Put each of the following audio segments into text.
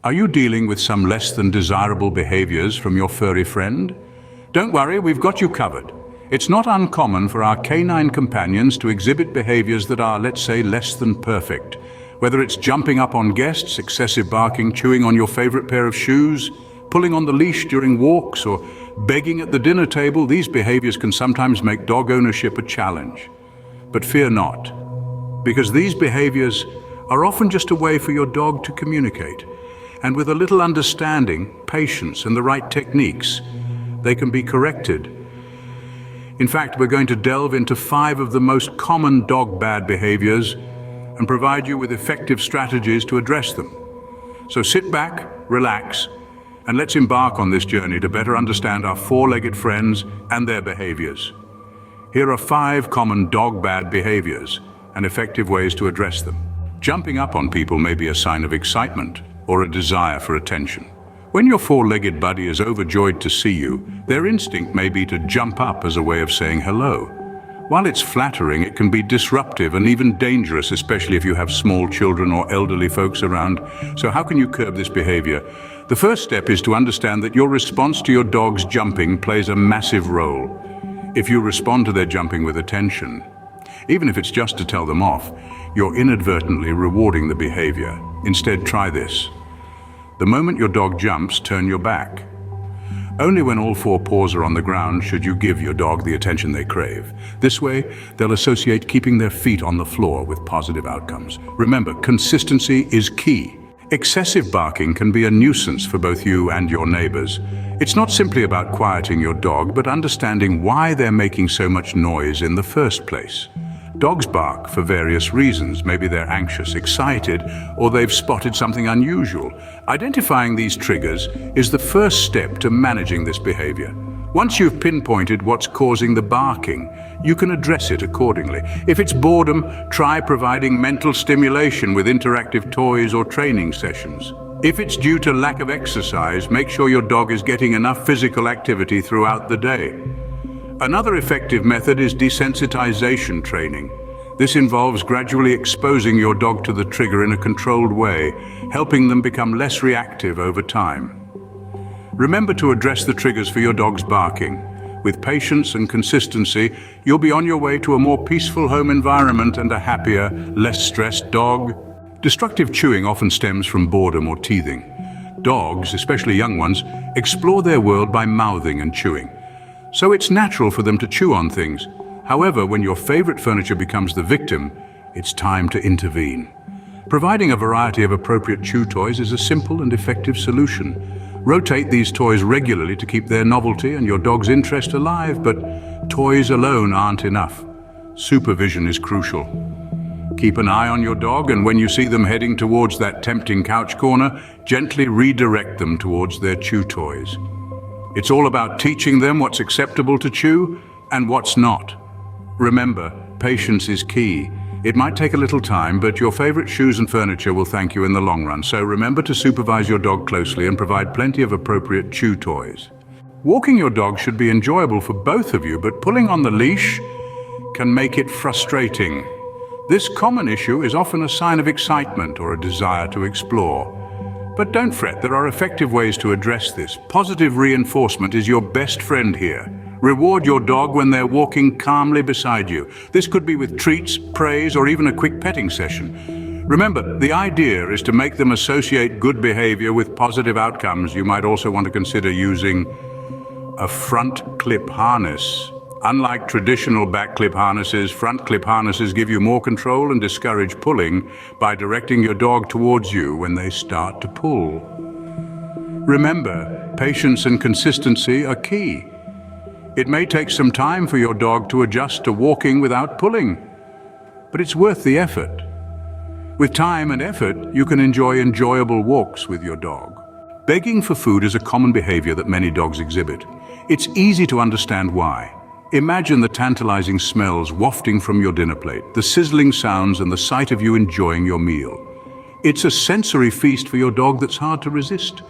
Are you dealing with some less than desirable behaviors from your furry friend? Don't worry, we've got you covered. It's not uncommon for our canine companions to exhibit behaviors that are, let's say, less than perfect. Whether it's jumping up on guests, excessive barking, chewing on your favorite pair of shoes, pulling on the leash during walks, or begging at the dinner table, these behaviors can sometimes make dog ownership a challenge. But fear not, because these behaviors are often just a way for your dog to communicate. And with a little understanding, patience, and the right techniques, they can be corrected. In fact, we're going to delve into 5 of the most common dog bad behaviors and provide you with effective strategies to address them. So sit back, relax, and let's embark on this journey to better understand our 4-legged friends and their behaviors. Here are 5 common dog bad behaviors and effective ways to address them. Jumping up on people may be a sign of excitement or a desire for attention. When your 4-legged buddy is overjoyed to see you, their instinct may be to jump up as a way of saying hello. While it's flattering, it can be disruptive and even dangerous, especially if you have small children or elderly folks around. So how can you curb this behavior? The first step is to understand that your response to your dog's jumping plays a massive role. If you respond to their jumping with attention, even if it's just to tell them off, you're inadvertently rewarding the behavior. Instead, try this. The moment your dog jumps, turn your back. Only when all 4 paws are on the ground should you give your dog the attention they crave. This way, they'll associate keeping their feet on the floor with positive outcomes. Remember, consistency is key. Excessive barking can be a nuisance for both you and your neighbors. It's not simply about quieting your dog, but understanding why they're making so much noise in the first place. Dogs bark for various reasons. Maybe they're anxious, excited, or they've spotted something unusual. Identifying these triggers is the first step to managing this behavior. Once you've pinpointed what's causing the barking, you can address it accordingly. If it's boredom, try providing mental stimulation with interactive toys or training sessions. If it's due to lack of exercise, make sure your dog is getting enough physical activity throughout the day. Another effective method is desensitization training. This involves gradually exposing your dog to the trigger in a controlled way, helping them become less reactive over time. Remember to address the triggers for your dog's barking. With patience and consistency, you'll be on your way to a more peaceful home environment and a happier, less stressed dog. Destructive chewing often stems from boredom or teething. Dogs, especially young ones, explore their world by mouthing and chewing. So it's natural for them to chew on things. However, when your favorite furniture becomes the victim, it's time to intervene. Providing a variety of appropriate chew toys is a simple and effective solution. Rotate these toys regularly to keep their novelty and your dog's interest alive, but toys alone aren't enough. Supervision is crucial. Keep an eye on your dog, and when you see them heading towards that tempting couch corner, gently redirect them towards their chew toys. It's all about teaching them what's acceptable to chew and what's not. Remember, patience is key. It might take a little time, but your favorite shoes and furniture will thank you in the long run. So remember to supervise your dog closely and provide plenty of appropriate chew toys. Walking your dog should be enjoyable for both of you, but pulling on the leash can make it frustrating. This common issue is often a sign of excitement or a desire to explore. But don't fret, there are effective ways to address this. Positive reinforcement is your best friend here. Reward your dog when they're walking calmly beside you. This could be with treats, praise, or even a quick petting session. Remember, the idea is to make them associate good behavior with positive outcomes. You might also want to consider using a front clip harness. Unlike traditional back clip harnesses, front clip harnesses give you more control and discourage pulling by directing your dog towards you when they start to pull. Remember, patience and consistency are key. It may take some time for your dog to adjust to walking without pulling, but it's worth the effort. With time and effort, you can enjoy enjoyable walks with your dog. Begging for food is a common behavior that many dogs exhibit. It's easy to understand why. Imagine the tantalizing smells wafting from your dinner plate, the sizzling sounds, and the sight of you enjoying your meal. It's a sensory feast for your dog that's hard to resist.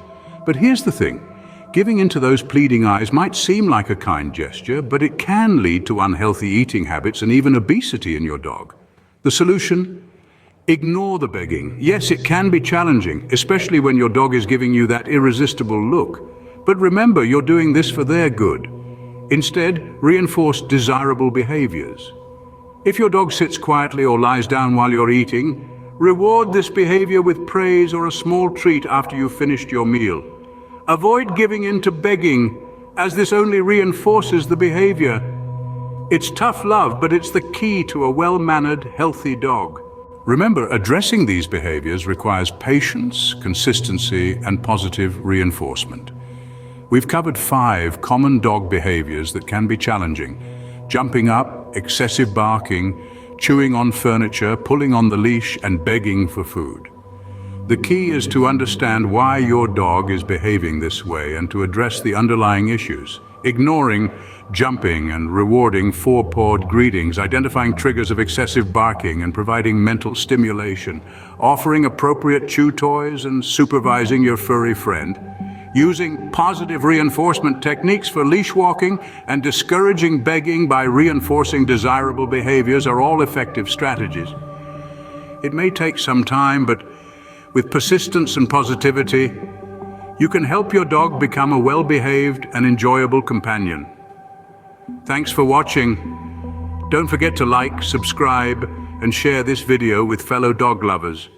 But here's the thing. Giving into those pleading eyes might seem like a kind gesture, but it can lead to unhealthy eating habits and even obesity in your dog. The solution? Ignore the begging. Yes, it can be challenging, especially when your dog is giving you that irresistible look. But remember, you're doing this for their good. Instead, reinforce desirable behaviors. If your dog sits quietly or lies down while you're eating, reward this behavior with praise or a small treat after you've finished your meal. Avoid giving in to begging, as this only reinforces the behavior. It's tough love, but it's the key to a well-mannered, healthy dog. Remember, addressing these behaviors requires patience, consistency, and positive reinforcement. We've covered 5 common dog behaviors that can be challenging: jumping up, excessive barking, chewing on furniture, pulling on the leash, and begging for food. The key is to understand why your dog is behaving this way and to address the underlying issues. Ignoring jumping and rewarding four-pawed greetings, identifying triggers of excessive barking and providing mental stimulation, offering appropriate chew toys and supervising your furry friend, using positive reinforcement techniques for leash walking and discouraging begging by reinforcing desirable behaviors are all effective strategies. It may take some time, but with persistence and positivity, you can help your dog become a well-behaved and enjoyable companion. Thanks for watching. Don't forget to like, subscribe, and share this video with fellow dog lovers.